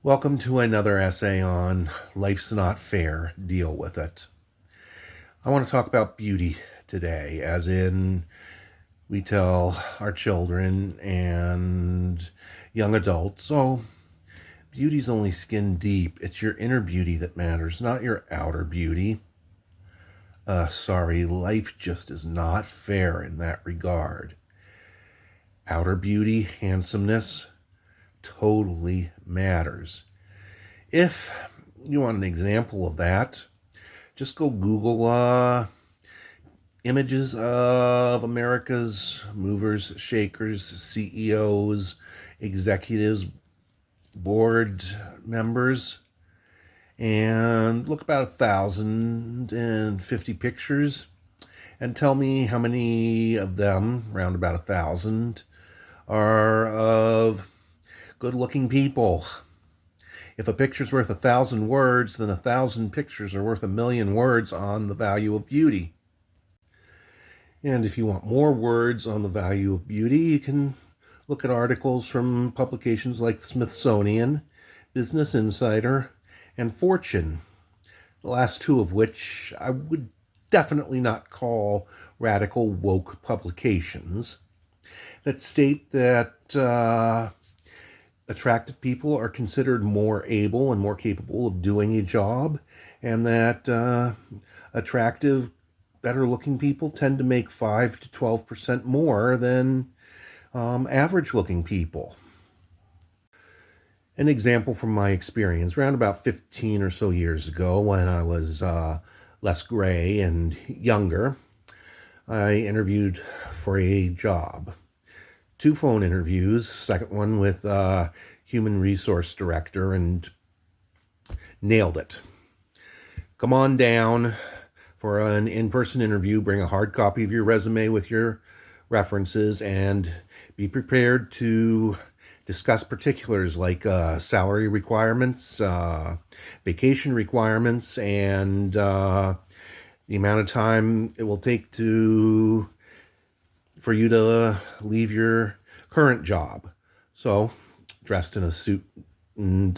Welcome to another essay on Life's Not Fair, Deal with It. I want to talk about beauty today, as in we tell our children and young adults, oh, beauty's only skin deep. It's your inner beauty that matters, not your outer beauty. Sorry, life just is not fair in that regard. Outer beauty, handsomeness, totally matters. If you want an example of that, just go Google images of America's movers, shakers, CEOs, executives, board members, and look about 1,050 pictures and tell me how many of them, around about 1,000, are of good-looking people. If a picture's worth 1,000 words, then 1,000 pictures are worth 1,000,000 words on the value of beauty. And if you want more words on the value of beauty, you can look at articles from publications like the Smithsonian, Business Insider, and Fortune, the last two of which I would definitely not call radical woke publications, that state that attractive people are considered more able and more capable of doing a job, and that attractive, better-looking people tend to make 5 to 12% more than average-looking people. An example from my experience, around about 15 or so years ago, when I was less gray and younger, I interviewed for a job. 2 phone interviews, second one with human resource director, and nailed it. Come on down for an in-person interview, bring a hard copy of your resume with your references, and be prepared to discuss particulars like salary requirements, vacation requirements, and the amount of time it will take for you to leave your current job. So, dressed in a suit and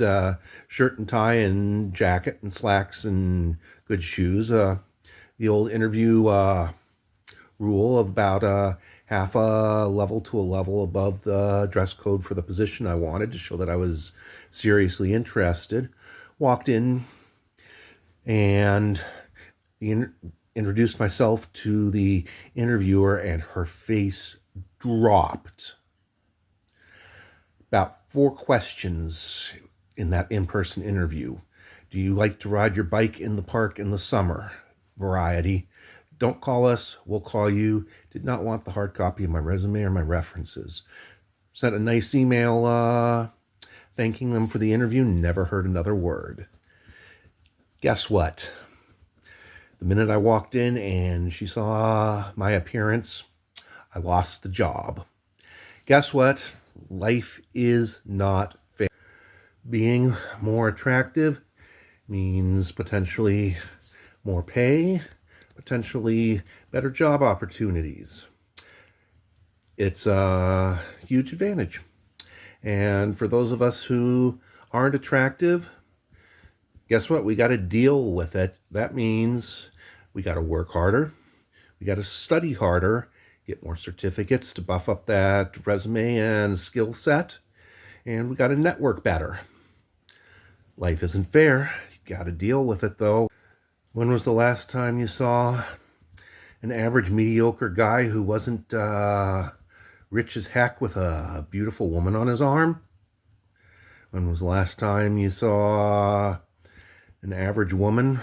shirt and tie and jacket and slacks and good shoes. The old interview rule of about half a level to a level above the dress code for the position I wanted, to show that I was seriously interested. Walked in and introduced myself to the interviewer, and her face dropped. About 4 questions in that in-person interview. Do you like to ride your bike in the park in the summer? Variety. Don't call us, we'll call you. Did not want the hard copy of my resume or my references. Sent a nice email thanking them for the interview, never heard another word. Guess what? The minute I walked in and she saw my appearance, I lost the job. Guess what? Life is not fair. Being more attractive means potentially more pay, potentially better job opportunities. It's a huge advantage. And for those of us who aren't attractive, guess what? We got to deal with it. That means we got to work harder. We got to study harder, get more certificates to buff up that resume and skill set. And we got to network better. Life isn't fair. You got to deal with it, though. When was the last time you saw an average, mediocre guy who wasn't rich as heck with a beautiful woman on his arm? When was the last time you saw an average woman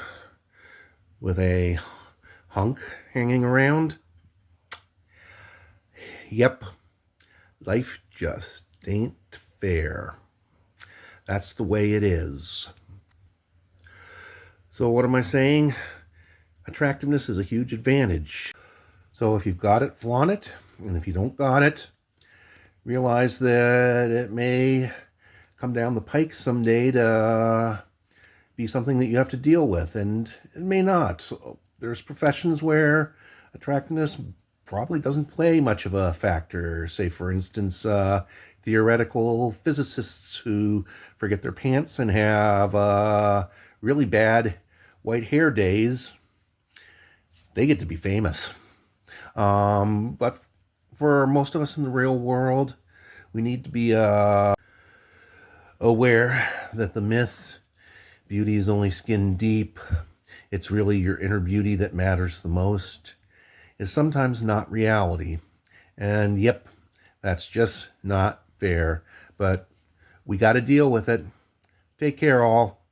with a hunk hanging around? Yep, life just ain't fair. That's the way it is. So what am I saying? Attractiveness is a huge advantage. So if you've got it, flaunt it. And if you don't got it, realize that it may come down the pike someday to be something that you have to deal with, and it may not. So there's professions where attractiveness probably doesn't play much of a factor. Say, for instance, theoretical physicists who forget their pants and have really bad white hair days, they get to be famous. But for most of us in the real world, we need to be aware that the myth, beauty is only skin deep, it's really your inner beauty that matters the most, is sometimes not reality. And yep, that's just not fair. But we got to deal with it. Take care, all.